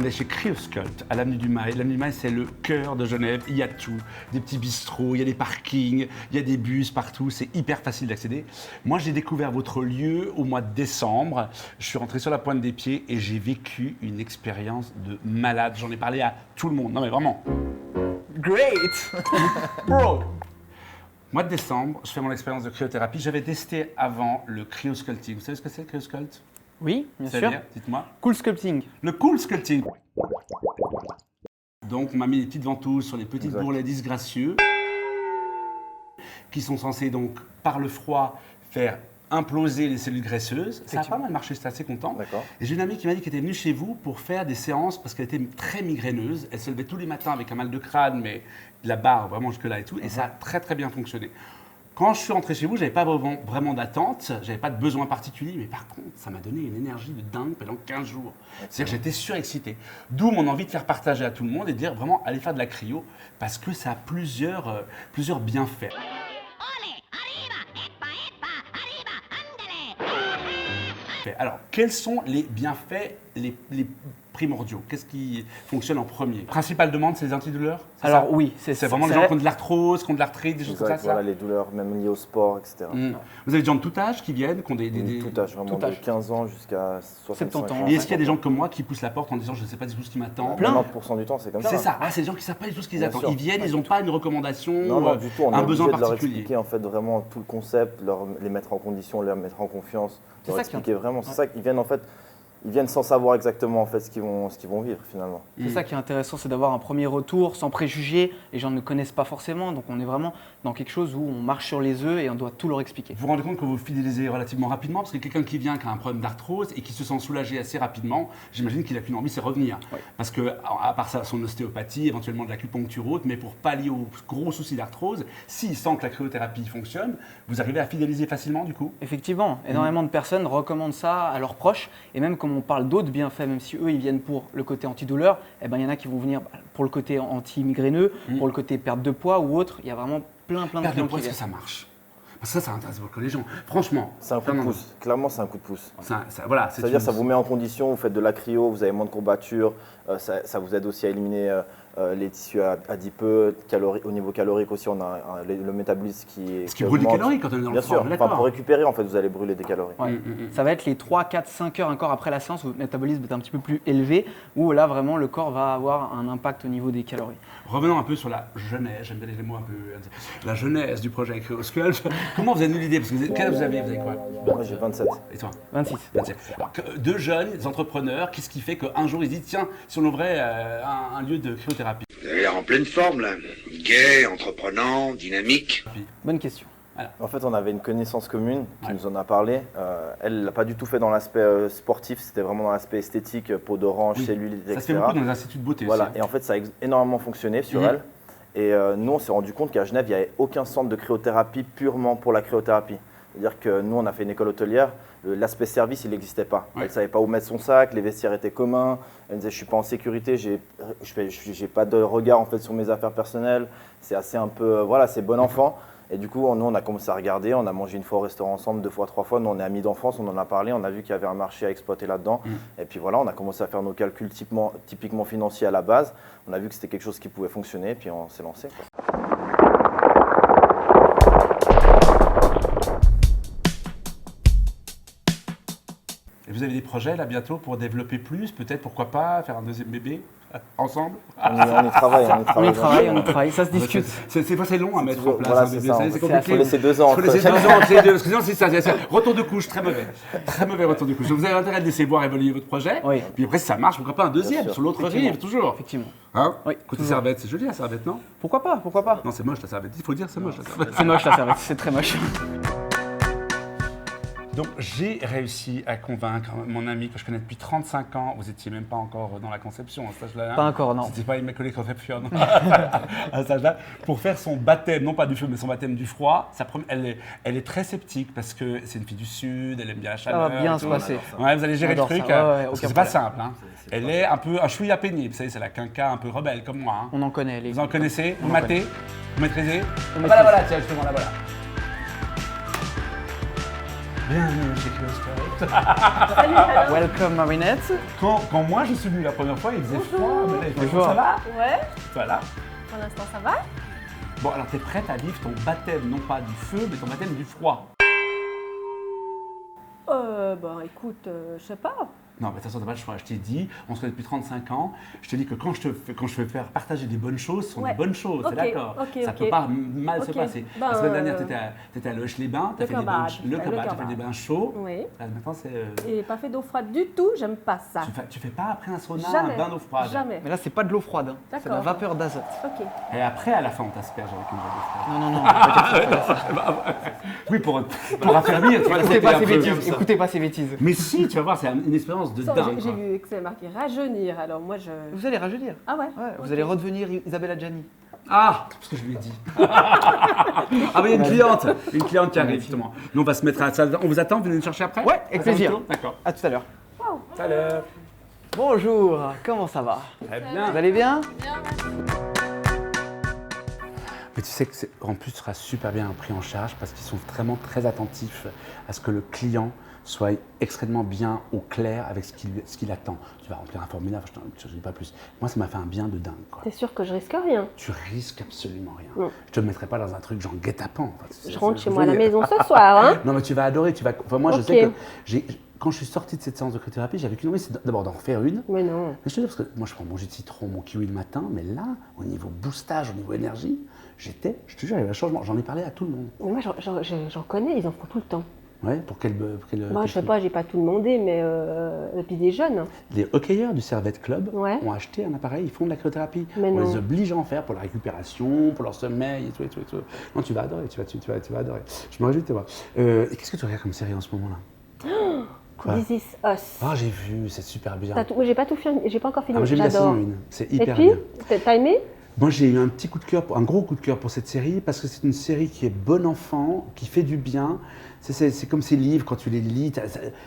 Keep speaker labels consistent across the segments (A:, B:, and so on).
A: allez chez Cryosculpt à l'Avenue du Mail. L'Avenue du Mail, c'est le cœur de Genève. Il y a tout. Des petits bistrots, il y a des parkings, il y a des bus partout. C'est hyper facile d'accéder. Moi, j'ai découvert votre lieu au mois de décembre. Je suis rentré sur la pointe des pieds et j'ai vécu une expérience de malade. J'en ai parlé à tout le monde. Non, mais vraiment.
B: Great.
A: Bro! Mois de décembre, je fais mon expérience de cryothérapie. J'avais testé avant le cryosculpting. Vous savez ce que c'est le cryosculpt?
B: Oui, bien sûr.
A: C'est-à-dire, dites-moi.
B: Cool sculpting.
A: Le cool sculpting. Donc, on m'a mis des petites ventouses sur les petites
C: Exact.
A: bourrelets disgracieux qui sont censés donc, par le froid, faire imploser les cellules graisseuses. Ça a pas mal marché, j'étais assez content.
C: D'accord.
A: Et j'ai une amie qui m'a dit qu'elle était venue chez vous pour faire des séances parce qu'elle était très migraineuse. Elle se levait tous les matins avec un mal de crâne, mais de la barre vraiment jusque-là et tout. Et ça a très très bien fonctionné. Quand je suis rentré chez vous, je n'avais pas vraiment d'attente, je n'avais pas de besoin particulier, mais par contre, ça m'a donné une énergie de dingue pendant 15 jours. C'est-à-dire que j'étais surexcité. D'où mon envie de faire partager à tout le monde et de dire vraiment, allez faire de la cryo, parce que ça a plusieurs bienfaits. Alors, quels sont les bienfaits les primordiaux? Qu'est-ce qui fonctionne en premier? Principale demande, c'est les antidouleurs?
B: Alors
A: ça
B: oui,
A: C'est vraiment les gens qui ont de l'arthrose, qui ont de l'arthrite, des choses comme
C: Exact,
A: ça?
C: voilà, les douleurs, même liées au sport, etc.
A: Vous avez des gens de tout âge qui viennent, qui ont des...
C: Tout âge, vraiment
B: tout âge.
C: de 15 ans jusqu'à 65
B: 70 ans.
C: ans.
A: Et est-ce qu'il y a des gens comme moi qui poussent la porte en disant je ne sais pas du tout ce qui m'attend?
B: Plein.
C: 90% du temps, c'est comme ça.
A: C'est ça, ouais, c'est des gens qui ne savent pas du tout ce qu'ils
C: Bien
A: attendent.
C: sûr.
A: Ils viennent, ils n'ont pas une recommandation,
C: Non, du tout. On est
A: un
C: obligé
A: besoin
C: de leur
A: particulier.
C: expliquer en fait vraiment tout le concept, les mettre en condition, les mettre en confiance,
B: C'est
C: leur
B: ça qui est
C: expliquer vraiment. C'est ça qu'ils viennent en fait. Ils viennent sans savoir exactement en fait ce qu'ils vont vivre finalement.
B: C'est ça qui est intéressant, c'est d'avoir un premier retour sans préjugés. Les gens ne connaissent pas forcément, donc on est vraiment dans quelque chose où on marche sur les œufs et on doit tout leur expliquer.
A: Vous vous rendez compte que vous fidélisez relativement rapidement parce que quelqu'un qui vient, qui a un problème d'arthrose et qui se sent soulagé assez rapidement, j'imagine qu'il n'a qu'une envie, c'est revenir.
B: Oui.
A: Parce que, à part ça, son ostéopathie, éventuellement de l'acupuncture haute, mais pour pallier aux gros soucis d'arthrose, s'il sent que la cryothérapie fonctionne, vous arrivez à fidéliser facilement du coup?
B: Effectivement, énormément de personnes recommandent ça à leurs proches et même comme on parle d'autres bienfaits, même si eux ils viennent pour le côté antidouleur, eh ben, il y en a qui vont venir pour le côté anti-migraineux, pour le côté perte de poids ou autre. Il y a vraiment plein de
A: Perdre de
B: clients
A: poids,
B: qui
A: est-ce que
B: viennent.
A: ça marche? Parce que ça intéresse beaucoup les gens. Franchement.
C: C'est un coup de
A: Fernando,
C: pouce. Clairement, c'est un coup de pouce.
A: Voilà,
C: C'est-à-dire ça vous met en condition, vous faites de la cryo, vous avez moins de courbatures, ça vous aide aussi à éliminer les tissus adipeux, au niveau calorique aussi, on a le métabolisme
A: ce qui brûle des
C: augmente.
A: calories quand on est dans
C: Bien
A: le
C: sûr,
A: froid,
C: enfin,
A: d'accord.
C: pour récupérer en fait, vous allez brûler des calories.
B: Ouais. Ça va être les 3, 4, 5 heures encore après la séance où votre métabolisme est un petit peu plus élevé, où là vraiment le corps va avoir un impact au niveau des calories.
A: Revenons un peu sur la genèse, j'aime bien les mots un peu. La genèse du projet Cryosculpt. Comment vous avez eu l'idée? Parce que quel âge vous avez quoi?
C: Moi j'ai 27.
A: Et toi?
B: 26.
A: 27. Alors, deux jeunes entrepreneurs, qu'est-ce qui fait qu'un jour ils se disent tiens, si on ouvrait un lieu de cryothérapie?
D: Vous avez l'air en pleine forme là. Gai, entreprenant, dynamique.
B: Bonne question.
C: En fait, on avait une connaissance commune qui
A: Ouais.
C: nous en a parlé. Elle l'a pas du tout fait dans l'aspect sportif, c'était vraiment dans l'aspect esthétique, peau d'orange,
A: Oui.
C: cellulite,
A: Ça se fait
C: etc.
A: beaucoup dans les instituts de beauté
C: Voilà,
A: aussi.
C: et en fait, ça a énormément fonctionné sur elle. Et nous, on s'est rendu compte qu'à Genève, il n'y avait aucun centre de cryothérapie purement pour la cryothérapie. C'est-à-dire que nous, on a fait une école hôtelière, l'aspect service, il n'existait pas.
A: Ouais.
C: Elle ne savait pas où mettre son sac, les vestiaires étaient communs. Elle me disait, je ne suis pas en sécurité, j'ai pas de regard en fait, sur mes affaires personnelles. C'est assez un peu, voilà, c'est bon enfant. Et du coup, nous, on a commencé à regarder, on a mangé une fois au restaurant ensemble, 2 fois, 3 fois. Nous, on est amis d'enfance, on en a parlé, on a vu qu'il y avait un marché à exploiter là-dedans. Et puis voilà, on a commencé à faire nos calculs typiquement financiers à la base. On a vu que c'était quelque chose qui pouvait fonctionner, et puis on s'est lancé, quoi.
A: Et vous avez des projets là bientôt pour développer plus, peut-être pourquoi pas faire un deuxième bébé ensemble?
C: On y travaille,
B: On y travaille, ça se discute.
A: C'est long à mettre en place
C: Voilà,
A: un
C: c'est
A: bébé,
C: ça.
A: c'est
C: Il
A: compliqué.
C: faut laisser 2 ans.
A: Il faut laisser 2 ans entre les deux, parce que sinon c'est ça, retour de couche, très mauvais. Très mauvais retour de couche. Donc, vous avez intérêt de laisser voir évoluer votre projet,
B: Oui.
A: puis après si ça marche, pourquoi pas un deuxième,
C: sûr.
A: sur l'autre
B: Effectivement.
A: rive, toujours.
B: Effectivement.
A: Hein?
B: Oui,
A: Côté
B: toujours.
A: serviette, c'est joli la serviette, non?
B: Pourquoi pas? Pourquoi pas?
A: Non, c'est moche la serviette, il faut dire c'est moche la serviette.
B: C'est moche la serviette, c'est très moche.
A: Donc j'ai réussi à convaincre mon ami que je connais depuis 35 ans, vous étiez même pas encore dans la conception à cet âge-là. hein.
B: Pas encore, non.
A: C'était pas Immaculée Conception à cet âge-là. Pour faire son baptême, non pas du feu, mais son baptême du froid, elle est très sceptique parce que c'est une fille du Sud, elle aime bien la
B: Ça
A: chaleur.
B: va bien
A: et
B: se
A: tout.
B: passer.
A: Ouais, vous allez gérer le
B: J'adore
A: truc,
B: ça. Ouais, ouais,
A: parce
B: aucun
A: que c'est pas
B: problème.
A: simple. Hein. Elle est un peu un chouïa pénible, vous savez, c'est la quinca un peu rebelle comme moi. hein.
B: On en connaît. Les...
A: Vous en connaissez? Vous
B: en
A: matez? Vous maîtrisez?
B: On
A: Voilà,
B: maîtrise.
A: tiens, justement, là, voilà. Bienvenue chez Close
B: Welcome Marinette.
A: Quand moi je suis venu la première fois, il faisait froid, mais là il fait
B: Bonjour.
A: ça va?
E: Ouais,
A: Voilà.
E: pour l'instant ça va.
A: Bon, alors t'es prête à vivre ton baptême, non pas du feu, mais ton baptême du froid.
E: Écoute, je sais pas.
A: Non, mais de toute façon, t'as pas le choix. Je t'ai dit, on se connaît depuis 35 ans. Je te dis que quand je veux faire partager des bonnes choses, ce sont
E: Ouais.
A: des bonnes choses,
E: Ok,
A: c'est d'accord.
E: ok,
A: Ça
E: ok.
A: peut pas mal se
E: Ok.
A: passer.
E: Ben,
A: La semaine dernière, t'étais à Loeche-les-Bains, t'as
E: le
A: fait des
E: Kerbad.
A: bains, le
E: Le
A: Kerbad, t'as fait
E: Kerbad.
A: des bains chauds.
E: Oui.
A: Là, maintenant, c'est.
E: Et pas fait d'eau froide du tout, j'aime pas ça.
A: Tu fais pas après un sauna,
E: Jamais.
A: un bain d'eau froide.
E: Jamais.
B: Mais là, c'est pas de l'eau froide, hein. c'est de la
E: D'accord.
B: vapeur d'azote.
E: Ok.
A: Et après, à la fin, on t'asperge avec une bain d'eau froide.
B: Non.
A: Oui, pour raffermir, tu vois, le
B: Écoutez
A: côté
B: pas
A: un
B: ces
A: peu comme
B: bêtises.
A: ça.
B: Écoutez pas ces bêtises.
A: Mais si, tu vas voir, c'est une expérience de
E: Sans-
A: dingue.
E: J'ai
A: quoi.
E: vu que c'est marqué rajeunir, alors moi je.
B: Vous allez rajeunir.
E: Ah ouais.
B: Ouais, vous
E: Ok.
B: allez redevenir Isabelle Adjani.
A: Ah, parce que je lui ai dit. Ah, mais il y a une cliente qui arrive justement. Nous, on va se mettre à la salle. On vous attend, vous venez nous chercher après?
B: Ouais, avec plaisir.
A: D'accord.
B: À tout à l'heure.
A: Salut.
B: Bonjour, comment ça va?
A: Très bien.
B: Vous allez bien?
A: Mais tu sais que en plus, tu seras super bien pris en charge parce qu'ils sont vraiment très attentifs à ce que le client soit extrêmement bien au clair avec ce qu'il attend. Tu vas remplir un formulaire, je ne dis pas plus. Moi, ça m'a fait un bien de dingue. Quoi.
E: T'es sûr que je risque rien?
A: Tu risques absolument rien.
E: Non.
A: Je te mettrai pas dans un truc genre guet-apens.
E: Je rentre chez moi à la maison ce soir, hein?
A: Non, mais tu vas adorer. Enfin, moi, je
E: Ok.
A: sais que quand je suis sorti de cette séance de cryothérapie, j'avais qu'une envie, c'est d'abord d'en refaire une.
E: Mais non.
A: Mais je te dis, parce que moi, je prends mon jus de citron, mon kiwi le matin, mais là, au niveau boostage, au niveau énergie, je te jure, il y avait un changement. J'en ai parlé à tout le monde.
E: Mais moi j'en connais, ils en font tout le temps.
A: Ouais, pour quel
E: Moi je sais pas, j'ai pas tout demandé, mais puis des jeunes.
A: Les hockeyeurs du Servette Club
E: Ouais.
A: ont acheté un appareil, ils font de la cryothérapie.
E: Mais
A: On
E: non.
A: les oblige à en faire pour la récupération, pour leur sommeil et tout, et tout, et tout. Non, tu vas adorer, tu vas adorer. Je me réjouis de te voir. Et qu'est-ce que tu regardes comme série en ce moment-là? Quoi?
E: This is Us.
A: Ah, j'ai vu, c'est super bien.
E: Moi j'ai pas tout fini, j'ai pas encore
A: Ah,
E: fini.
A: moi, j'ai vu la
E: J'adore.
A: saison 1, c'est
E: Et
A: hyper
E: puis,
A: bien.
E: t'as aimé?
A: Moi, j'ai eu un petit coup de cœur, un gros coup de cœur pour cette série parce que c'est une série qui est bon enfant, qui fait du bien. C'est comme ces livres, quand tu les lis,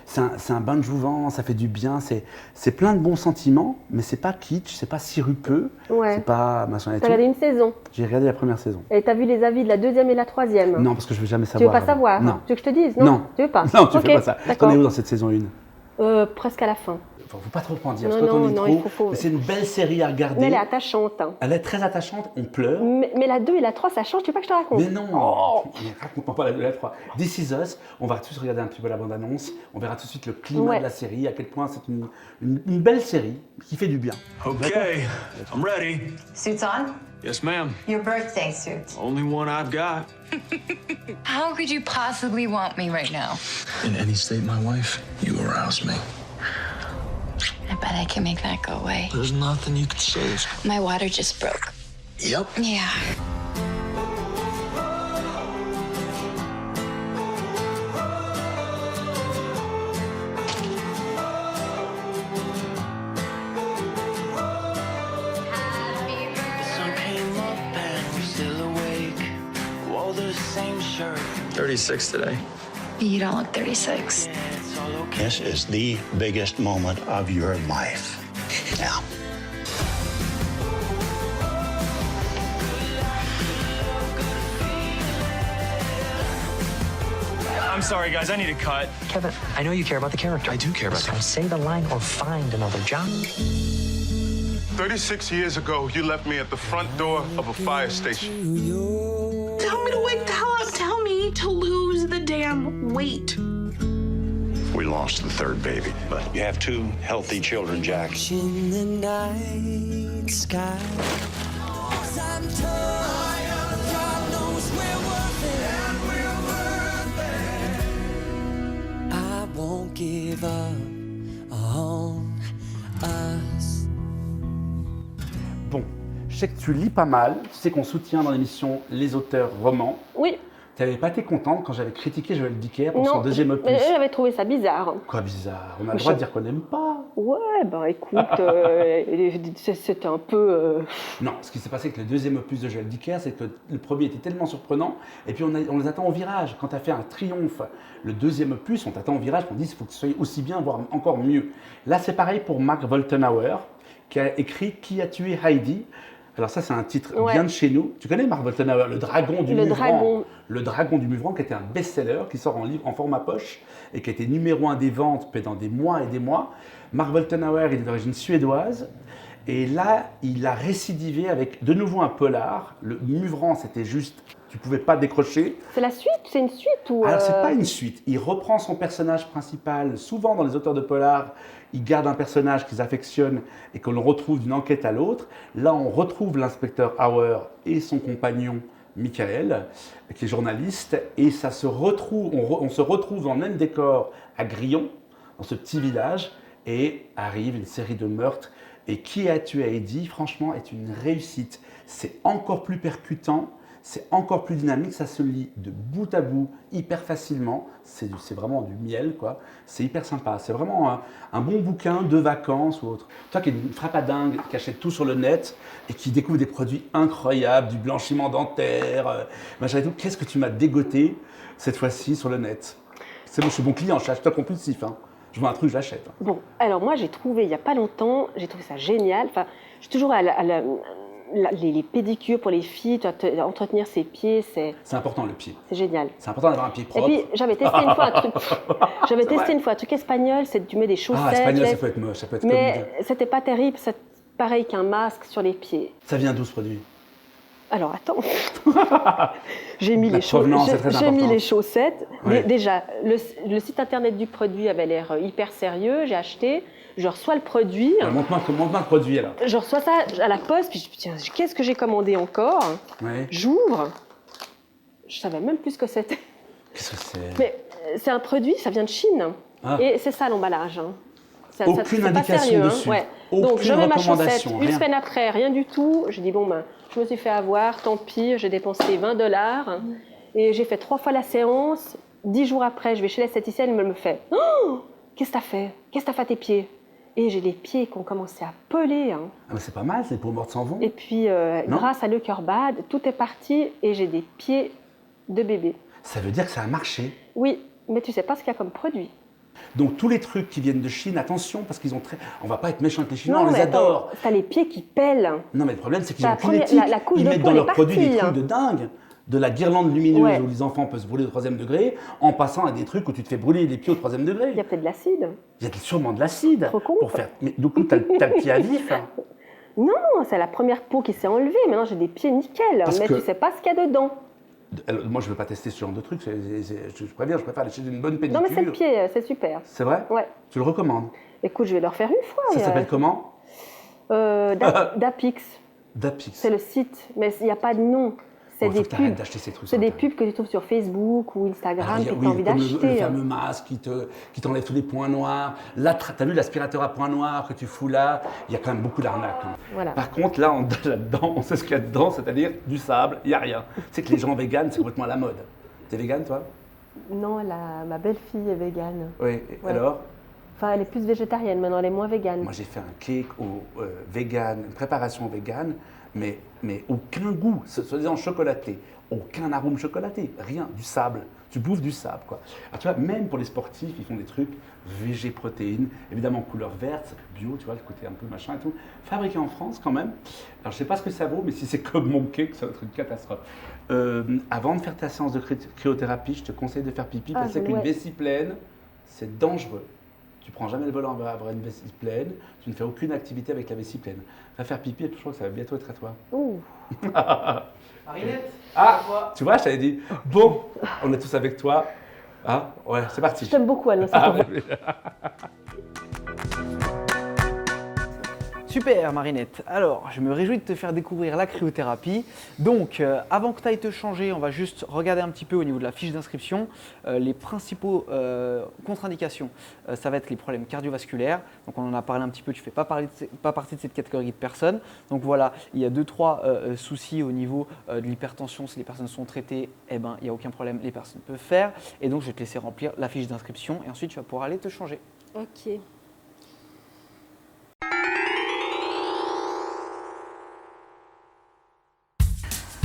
A: c'est un bain de jouvence, ça fait du bien. C'est plein de bons sentiments, mais c'est pas kitsch, c'est pas sirupeux,
E: Ouais.
A: c'est pas machin et
E: T'as
A: tout.
E: regardé une saison.
A: J'ai regardé la première saison.
E: Et t'as vu les avis de la deuxième et la troisième?
A: Non, parce que je veux jamais
E: Tu veux
A: savoir.
E: pas savoir?
A: Non.
E: Tu veux que je te dise? Non. Tu veux pas?
A: Non, tu
E: Ok,
A: fais pas ça.
E: D'accord.
A: T'en es où dans cette saison 1?
E: Presque à la fin.
A: Faut pas trop en dire,
E: Non,
A: parce que quand on
E: non,
A: dit
E: non,
A: trop,
E: il faut-
A: mais c'est une belle série à regarder.
E: Mais elle est attachante. Hein.
A: Elle est très attachante, on pleure.
E: Mais la 2 et la 3, ça change, tu veux pas que je te raconte?
A: Mais non,
E: Oh.
A: mais raconte-moi pas la 3. This Is Us, on va tous regarder un petit peu la bande-annonce, on verra tout de suite le climat
E: Ouais.
A: de la série, à quel point c'est une belle série qui fait du bien.
F: Okay, I'm ready.
G: Suits on?
F: Yes, ma'am.
G: Your birthday suit.
F: Only one I've got.
H: How could you possibly want me right now?
F: In any state, my wife, you arouse me.
H: I bet I can make that go away.
F: There's nothing you can say.
H: My water just broke.
F: Yep.
H: Yeah.
I: Sun came up and we're still awake. Wore the same shirt.
F: 36 today.
H: You don't look 36.
I: Yeah, it's all okay.
J: This is the biggest moment of your life. Now,
K: I'm sorry, guys. I need a cut.
L: Kevin, I know you care about the character.
F: I do care about
L: So say the line or find another job.
M: 36 years ago, you left me at the front door of a fire station.
N: Tell me to wake the hell up. Tell me to lose the damn weight.
J: we lost the third baby, but you have two healthy children, Jack.
I: In the night sky. I won't give up on us.
A: Bon, je sais que tu lis pas mal, tu sais qu'on soutient dans l'émission les auteurs romans.
E: Oui.
A: Tu n'avais pas été contente quand j'avais critiqué Joël Dicker pour son deuxième opus.
E: J'avais trouvé ça bizarre.
A: Quoi bizarre, on a le droit de dire qu'on n'aime pas.
E: Ouais, bah écoute, c'était un peu...
A: Non, ce qui s'est passé avec le deuxième opus de Joël Dicker, c'est que le premier était tellement surprenant, et puis on les attend au virage. Quand tu as fait un triomphe, le deuxième opus, on t'attend au virage, on dit qu'il faut que tu sois aussi bien, voire encore mieux. Là, c'est pareil pour Mark Woltenhauer, qui a écrit Qui a tué Heidi. Alors ça, c'est un titre
E: Ouais.
A: bien de chez nous. Tu connais Mark Woltenhauer, le dragon du
E: Le
A: Muvran.
E: dragon.
A: Le dragon du Muvran, qui était un best-seller, qui sort en livre en format poche et qui a été numéro 1 des ventes pendant des mois et des mois. Mark Woltenhauer, il est d'origine suédoise. Et là, il a récidivé avec de nouveau un polar. Le Muvran, c'était juste, tu pouvais pas décrocher.
E: C'est la suite? C'est une suite ou
A: Alors, c'est pas une suite. Il reprend son personnage principal. Souvent, dans les auteurs de polar, ils gardent un personnage qu'ils affectionnent et que l'on retrouve d'une enquête à l'autre. Là, on retrouve l'inspecteur Hauer et son compagnon Michael, qui est journaliste. Et ça se retrouve, on se retrouve dans le même décor à Grillon, dans ce petit village. Et arrive une série de meurtres. Et Qui a tué Eddie, franchement, est une réussite. C'est encore plus percutant. C'est encore plus dynamique, ça se lit de bout à bout, hyper facilement. C'est vraiment du miel, quoi. C'est hyper sympa. C'est vraiment un bon bouquin de vacances ou autre. Toi qui es une frappadingue, qui achète tout sur le net et qui découvre des produits incroyables, du blanchiment dentaire, machin et tout, qu'est-ce que tu m'as dégoté cette fois-ci sur le net? C'est bon, je suis bon client, je suis acheteur compulsif. Hein. Je vois un truc, je l'achète. Hein.
E: Bon, alors moi j'ai trouvé il n'y a pas longtemps, j'ai trouvé ça génial. Enfin, je suis toujours les pédicures pour les filles, entretenir ses pieds, c'est
A: important le pied.
E: C'est génial.
A: C'est important d'avoir un pied propre.
E: Et puis j'avais testé une fois un truc. J'avais testé une fois un truc espagnol, c'est tu mets des chaussettes.
A: Ah, espagnol, ça peut être moche, ça peut être
E: mais c'était pas terrible, c'est pareil qu'un masque sur les pieds.
A: Ça vient d'où ce produit?
E: Alors attends, j'ai mis, les chaussettes. Ouais. Déjà, le site internet du produit avait l'air hyper sérieux. J'ai acheté, je reçois le produit.
A: Montre-moi le produit alors.
E: Je reçois ça à la poste, puis je me dis tiens, qu'est-ce que j'ai commandé encore?
A: Ouais.
E: J'ouvre, je savais même plus ce que c'était.
A: Qu'est-ce que c'est?
E: Mais c'est un produit, ça vient de Chine. Ah. Et c'est ça l'emballage. Hein.
A: Aucune indication pas sérieux, dessus.
E: Hein. Ouais. Donc je mets ma chaussette, une semaine après, rien du tout. Je dis bon ben, je me suis fait avoir, tant pis, j'ai dépensé $20 et j'ai fait 3 fois la séance. 10 jours après, je vais chez l'esthéticienne, elle me fait oh, qu'est-ce que t'as fait? Qu'est-ce que t'as fait à tes pieds? Et j'ai les pieds qui ont commencé à peler. Hein.
A: Ah, mais c'est pas mal, c'est pour morts sans vent.
E: Et puis, grâce à Le Cœur Bad, tout est parti et j'ai des pieds de bébé.
A: Ça veut dire que ça a marché?
E: Oui, mais tu sais pas ce qu'il y a comme produit.
A: Donc tous les trucs qui viennent de Chine, attention, parce qu'ils ont très... On va pas être méchants avec les Chinois, on les adore.
E: T'as les pieds qui pèlent.
A: Non mais le problème c'est qu'ils ont aucune éthique. Ils mettent dans leurs produits des trucs de dingue. De la guirlande lumineuse où les enfants peuvent se brûler au 3e degré, en passant à des trucs où tu te fais brûler les pieds au 3e degré.
E: Il y a peut-être de l'acide.
A: Il y a sûrement de l'acide.
E: Trop con.
A: Pour faire... Mais du coup, t'as le pied à vif. Hein.
E: Non, c'est la première peau qui s'est enlevée. Maintenant, j'ai des pieds nickel. Mais tu sais pas ce qu'il y a dedans.
A: Alors, moi, je ne veux pas tester ce genre de truc. Je préviens, je préfère aller chez une bonne pédicure.
E: Non, mais c'est le pied, c'est super.
A: C'est vrai?
E: Ouais.
A: Tu le recommandes?
E: Écoute, je vais le refaire une fois.
A: Ça s'appelle comment?
E: Dapix.
A: Dapix.
E: C'est le site, mais il n'y a pas de nom. C'est des pubs.
A: C'est
E: des pubs que tu trouves sur Facebook ou Instagram que tu as envie d'acheter.
A: Le fameux masque qui t'enlève tous les points noirs. Là, tu as vu l'aspirateur à points noirs que tu fous là? Il y a quand même beaucoup d'arnaques. Hein.
E: Voilà.
A: Par contre, là-dedans, on sait ce qu'il y a dedans, c'est-à-dire du sable, il n'y a rien. Tu sais que les gens véganes, c'est complètement à la mode. T'es végane, toi?
E: Non, ma belle-fille est végane.
A: Oui, alors?
E: Enfin, elle est plus végétarienne, maintenant elle est moins végane.
A: Moi, j'ai fait un cake vegan, une préparation végane, mais aucun goût, soi-disant chocolaté, aucun arôme chocolaté, rien, du sable. Tu bouffes du sable, quoi. Alors, tu vois, même pour les sportifs, ils font des trucs végé-protéines, évidemment couleur verte, bio, tu vois, le côté un peu machin et tout, fabriqué en France quand même. Alors, je sais pas ce que ça vaut, mais si c'est comme mon cake, ça va être une catastrophe. Avant de faire ta séance de cryothérapie, je te conseille de faire pipi parce qu'une vessie pleine, c'est dangereux. Tu prends jamais le volant à avoir une vessie pleine, tu ne fais aucune activité avec la vessie pleine. Va faire pipi et je crois que ça va bientôt être à toi.
E: Ouh.
B: Marinette,
A: tu vois, je t'avais dit, bon, on est tous avec toi. Ah, ouais, c'est parti.
E: Je t'aime beaucoup, Anne.
B: Super Marinette, alors je me réjouis de te faire découvrir la cryothérapie. Donc avant que tu ailles te changer, on va juste regarder un petit peu au niveau de la fiche d'inscription. Les principaux contre-indications, ça va être les problèmes cardiovasculaires. Donc on en a parlé un petit peu, tu ne fais pas partie de cette catégorie de personnes. Donc voilà, il y a 2-3 soucis au niveau de l'hypertension. Si les personnes sont traitées, eh ben, il n'y a aucun problème, les personnes peuvent faire. Et donc je vais te laisser remplir la fiche d'inscription et ensuite tu vas pouvoir aller te changer.
E: Ok.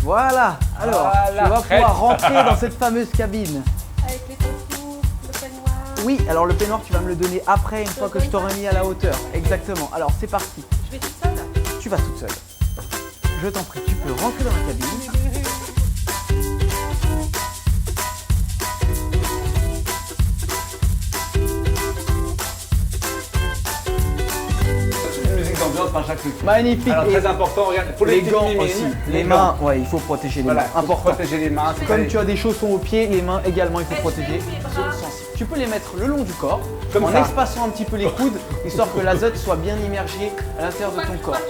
B: Voilà, alors tu vas pouvoir rentrer dans cette fameuse cabine.
E: Avec les contours, le peignoir.
B: Oui, alors le peignoir tu vas me le donner après, une fois que je t'aurai mis à la hauteur. Exactement, alors c'est parti.
E: Je vais toute seule?
B: Tu vas toute seule. je t'en prie, tu peux rentrer dans la cabine. Magnifique.
A: Alors très important, regarde, faut
B: les gants aussi. Les mains, ouais, il faut protéger les mains. Important.
A: Protéger les mains.
B: Comme tu as des chaussons aux pieds, les mains également, il faut protéger. Tu peux les mettre le long du corps, en espaçant un petit peu les coudes, histoire que l'azote soit bien immergé à l'intérieur de ton corps.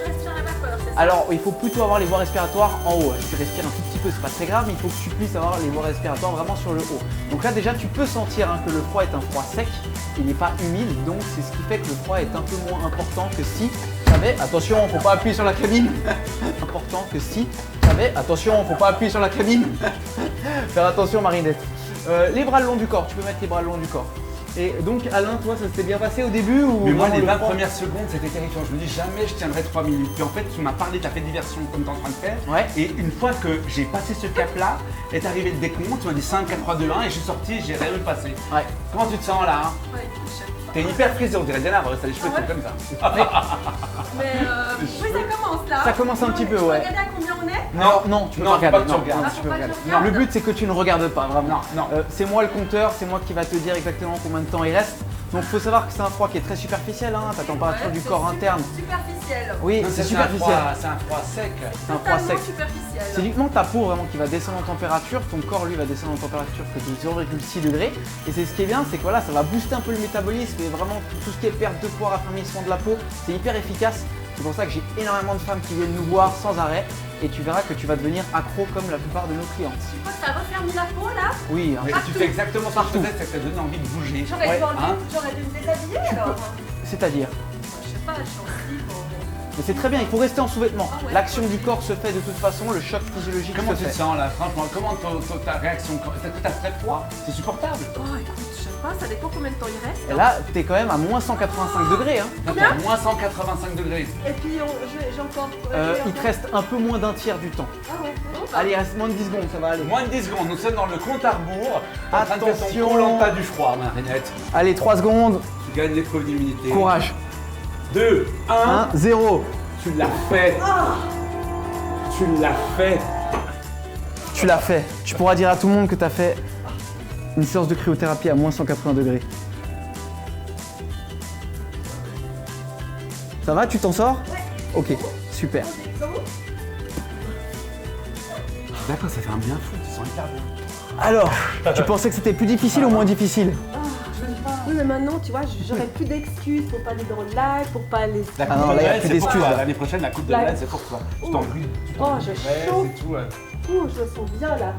B: Alors, il faut plutôt avoir les voies respiratoires en haut. Si tu respires un tout petit peu, c'est pas très grave, mais il faut que tu puisses avoir les voies respiratoires vraiment sur le haut. Donc là, déjà, tu peux sentir que le froid est un froid sec, il n'est pas humide, donc c'est ce qui fait que le froid est un peu moins important que si tu avais, attention, faut pas appuyer sur la cabine, important que si tu avais, attention, faut pas appuyer sur la cabine, faire attention Marinette. Les bras le long du corps, tu peux mettre les bras le long du corps. Et donc Alain, toi, ça s'était bien passé au début ou
A: Mais moi, les 20 premières secondes, c'était terrifiant. Je me dis jamais je tiendrai 3 minutes. Puis en fait, tu m'as parlé de ta fête diversion comme tu es en train de faire.
B: Ouais.
A: Et une fois que j'ai passé ce cap-là, est arrivé le décompte, tu m'as dit 5, 4, 3, 2, 1 et je suis sorti, j'ai rien eu passé.
B: Ouais.
A: Comment tu te sens là hein?
N: Ouais, je sais pas.
A: T'es hyper frisé, on dirait Diana, t'as les cheveux comme ça.
N: Mais oui, ça commence là.
B: Ça commence un petit peu, ouais.
N: Tu peux regarder à combien on est?
B: Non, tu peux pas regarder.
A: Pas que tu regardes.
N: Tu peux regarder.
B: Non, le but c'est que tu ne regardes pas vraiment.
A: Non.
B: C'est moi le compteur, c'est moi qui va te dire exactement combien de temps il reste. Donc il faut savoir que c'est un froid qui est très superficiel, hein, ta température du corps interne.
N: Superficiel.
B: Oui, c'est superficiel.
A: C'est un froid sec.
B: C'est un froid sec.
N: Superficiel.
B: C'est uniquement ta peau vraiment qui va descendre en température, ton corps lui va descendre en température que de 0,6 degrés. Et c'est ce qui est bien, c'est que voilà, ça va booster un peu le métabolisme et vraiment tout ce qui est perte de poids, raffermissement de la peau, c'est hyper efficace. C'est pour ça que j'ai énormément de femmes qui viennent nous voir sans arrêt et tu verras que tu vas devenir accro comme la plupart de nos clientes.
N: Tu vois, ça referme la peau là?
B: Oui,
A: Mais tu fais exactement ce que je faisais, c'est que ça te donne envie de bouger.
N: J'aurais dû me déshabiller alors.
B: C'est-à-dire?
N: Je sais pas, je suis en slip.
B: Mais c'est très bien, il faut rester en sous-vêtements. L'action du corps se fait de toute façon, le choc physiologique
A: Comment
B: se
A: tu te
B: fait.
A: sens là? Franchement, comment ta réaction? T'as très froid? C'est supportable?
N: Oh écoute, je sais pas, ça dépend combien de temps il reste.
B: Et là, t'es quand même à moins 185 degrés. Hein.
N: Combien?
A: Moins 185 degrés.
N: Et puis j'ai encore.
B: Il te reste un peu moins d'un tiers du temps.
N: Ah ouais.
B: Allez, il reste moins de 10 secondes, ça va aller.
A: Moins de 10 secondes, nous sommes dans le compte à rebours.
B: Attention.
A: Koh-Lanta du froid, Marinette.
B: Allez, 3 secondes.
A: Tu gagnes l'épreuve d'immunité.
B: Courage.
A: 2, 1,
B: 0.
A: Tu l'as fait. Tu l'as fait.
B: Tu l'as fait. Tu pourras dire à tout le monde que tu as fait une séance de cryothérapie à moins 180 degrés. Ça va, tu t'en sors? Ok, super.
A: D'accord, ça fait un bien fou, tu sens hyper bien.
B: Alors, tu pensais que c'était plus difficile ou moins difficile?
E: Oui, mais maintenant, tu vois, j'aurais plus d'excuses pour pas aller dans le lac, pour pas aller.
A: La coupe
B: non,
A: de
B: là, y a
A: Noël,
B: plus
A: c'est pour
B: d'excuses,
A: toi.
B: là.
A: L'année prochaine, la coupe de Noël, c'est pour toi. Tu t'en brûles.
E: Oh, je chauffe.
A: C'est tout.
E: Je me sens bien là.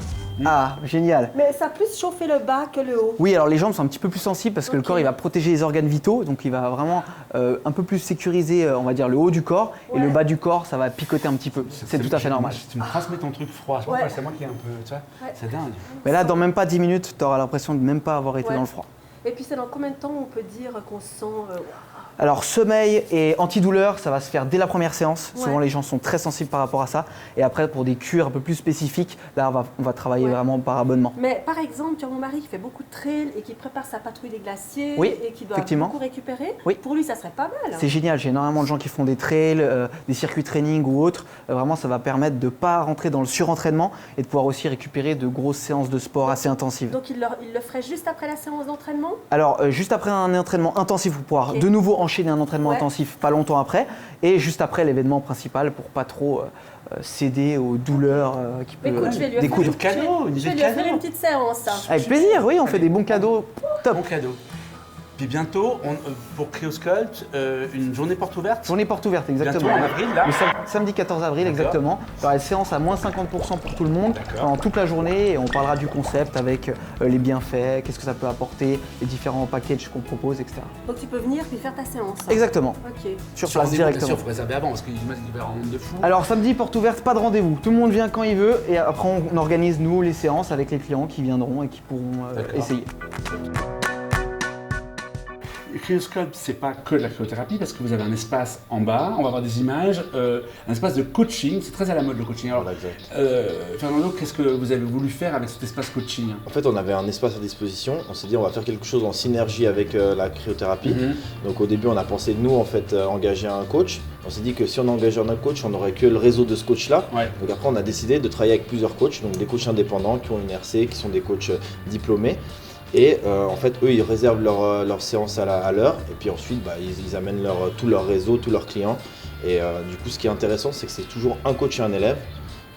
B: Ah, génial.
E: Mais ça a plus chauffé le bas que le haut.
B: Oui, alors les jambes sont un petit peu plus sensibles parce que le corps il va protéger les organes vitaux, donc il va vraiment un peu plus sécuriser, on va dire, le haut du corps et le bas du corps, ça va picoter un petit peu. C'est tout à fait normal.
A: Tu me transmets ton truc froid. Je pense que c'est moi qui est un peu, tu vois, c'est dingue.
B: Mais là, dans même pas 10 minutes, tu auras l'impression de même pas avoir été dans le froid.
E: Et puis c'est dans combien de temps on peut dire qu'on se sent.
B: Alors sommeil et antidouleur, ça va se faire dès la première séance. Souvent les gens sont très sensibles par rapport à ça. Et après pour des cures un peu plus spécifiques, là on va travailler vraiment par abonnement.
E: Mais par exemple, tu as mon mari qui fait beaucoup de trail et qui prépare sa patrouille des glaciers et qui doit beaucoup récupérer. Pour lui, ça serait pas mal.
B: C'est génial, j'ai énormément de gens qui font des trails, des circuits training ou autres. Vraiment ça va permettre de ne pas rentrer dans le surentraînement et de pouvoir aussi récupérer de grosses séances de sport assez intensives.
E: Donc il le ferait juste après la séance d'entraînement?
B: Alors juste après un entraînement intensif pour pouvoir de nouveau enchaîner un entraînement intensif pas longtemps après et juste après l'événement principal pour pas trop céder aux douleurs qui peuvent
E: Écoute, je vais lui faire une petite séance.
B: Avec plaisir, oui, on fait des bons cadeaux. Top.
A: Bon cadeau. Puis bientôt, pour Cryosculpt, une journée porte ouverte.
B: Journée porte ouverte, exactement.
A: Bientôt en avril, là.
B: Le samedi 14 avril, exactement. Il y aura une séance à moins 50% pour tout le monde pendant toute la journée et on parlera du concept avec les bienfaits, qu'est-ce que ça peut apporter, les différents packages qu'on propose, etc.
E: Donc tu peux venir puis faire ta séance.
B: Exactement.
E: Ok.
B: Sur place directement.
A: Bien sûr, il faut réserver avant parce qu'il va y avoir un nombre de fous.
B: Alors samedi porte ouverte, pas de rendez-vous. Tout le monde vient quand il veut et après on organise nous les séances avec les clients qui viendront et qui pourront essayer.
A: Cryoscope, c'est pas que de la cryothérapie parce que vous avez un espace en bas, on va voir des images, un espace de coaching, c'est très à la mode le coaching. Alors, Fernando, qu'est-ce que vous avez voulu faire avec cet espace coaching?
C: En fait, on avait un espace à disposition, on s'est dit on va faire quelque chose en synergie avec la cryothérapie. Donc au début, on a pensé nous en fait engager un coach. On s'est dit que si on engageait un coach, on n'aurait que le réseau de ce coach-là. Donc après, on a décidé de travailler avec plusieurs coachs, donc des coachs indépendants qui ont une RC, qui sont des coachs diplômés. Et en fait, eux, ils réservent leur séance à l'heure. Et puis ensuite, ils amènent tout leur réseau, tous leurs clients. Et du coup, ce qui est intéressant, c'est que c'est toujours un coach et un élève.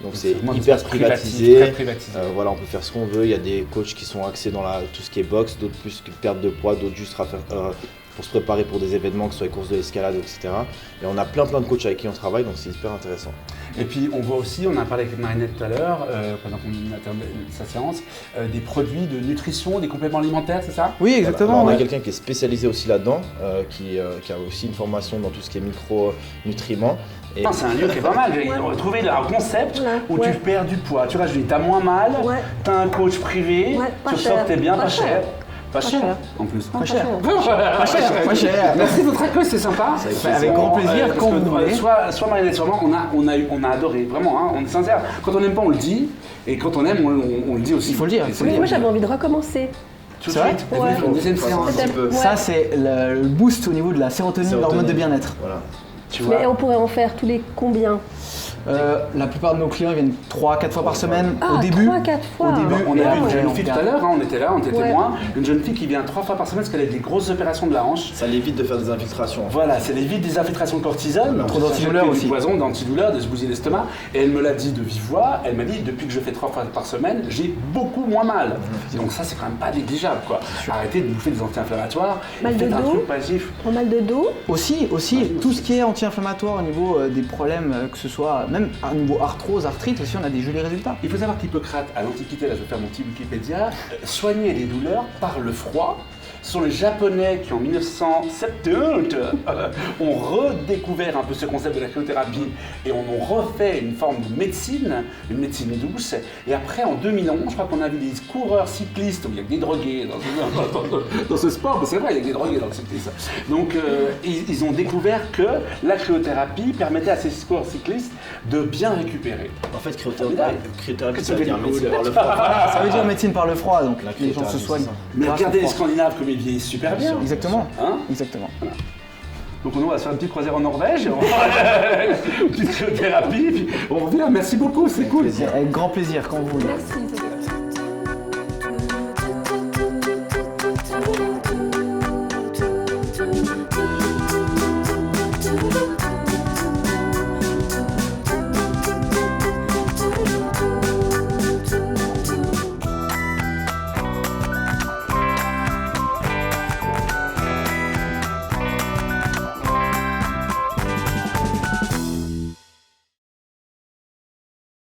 C: Donc c'est hyper privatisé. Voilà, on peut faire ce qu'on veut. Il y a des coachs qui sont axés dans tout ce qui est boxe, d'autres plus que perte de poids, d'autres juste pour se préparer pour des événements, que ce soit les courses de l'escalade, etc. Et on a plein de coachs avec qui on travaille, donc c'est hyper intéressant.
A: Et puis on voit aussi, on a parlé avec Marinette tout à l'heure, pendant qu'on a terminé sa séance, des produits de nutrition, des compléments alimentaires, c'est ça?
B: Oui, exactement.
C: Voilà. On a quelqu'un qui est spécialisé aussi là-dedans, qui a aussi une formation dans tout ce qui est micronutriments.
A: C'est un lieu qui est pas mal. On va trouver un concept où tu perds du poids. Tu rajoutes, t'as moins mal, t'as un coach privé, tu ressors, t'es bien, pas cher. Pas cher, en plus.
B: Pas cher. Pas cher.
A: Merci de votre accueil, c'est sympa.
B: Avec grand plaisir, quand vous voulez.
A: Soit Marinette, soit moi, on a adoré, vraiment, hein, on est sincère. Quand on n'aime pas, on le dit, et quand on aime, on le dit aussi.
B: Il faut le dire.
E: Moi, j'avais envie de recommencer.
A: Tout de suite, une deuxième séance.
B: Ça, c'est le boost au niveau de la sérotonine, l'hormone de bien-être.
C: Voilà.
E: Mais on pourrait en faire tous les combien?
B: La plupart de nos clients viennent 3-4 fois par semaine au début.
E: 3-4 fois.
B: Au début,
A: on a vu une jeune fille tout à l'heure, on était là, on était témoins. Une jeune fille qui vient 3 fois par semaine parce qu'elle a des grosses opérations de la hanche.
C: Ça l'évite de faire des infiltrations.
A: Voilà, ça l'évite des infiltrations de cortisone,
B: trop d'antidouleurs aussi.
A: Du poison, d'antidouleurs, de se bousiller l'estomac. Et elle me l'a dit de vive voix, elle m'a dit depuis que je fais 3 fois par semaine, j'ai beaucoup moins mal. Donc ça, c'est quand même pas négligeable, quoi. Arrêtez de bouffer des anti-inflammatoires.
E: Mal de dos. Mal de dos.
B: Aussi, tout ce qui est anti-inflammatoire au niveau des problèmes, que ce soit même au niveau arthrose, arthrite aussi, on a des jolis résultats.
A: Il faut savoir qu'Hippocrate, à l'Antiquité, là je vais faire mon petit Wikipédia, soignait les douleurs par le froid. Ce sont les Japonais qui, en 1970, ont redécouvert un peu ce concept de la cryothérapie et on a refait une forme de médecine, une médecine douce. Et après, en 2011, je crois qu'on a vu des coureurs cyclistes, où il y a des drogués dans ce sport, mais c'est vrai, il y a des drogués dans le cyclisme. Donc, ils ont découvert que la cryothérapie permettait à ces coureurs cyclistes de bien récupérer.
C: En fait, cryothérapie, ça veut dire médecine par le froid.
B: Ça veut dire médecine par le froid, donc les gens se soignent.
A: Mais regardez les Scandinaves comme ils vieillissent super bien.
B: Exactement.
A: Hein?
B: Exactement. Voilà.
A: Donc on va se faire une petite croisière en Norvège, une petite cryothérapie, puis on revient. Merci beaucoup, c'est cool.
B: Avec grand plaisir, quand vous voulez.
E: Merci.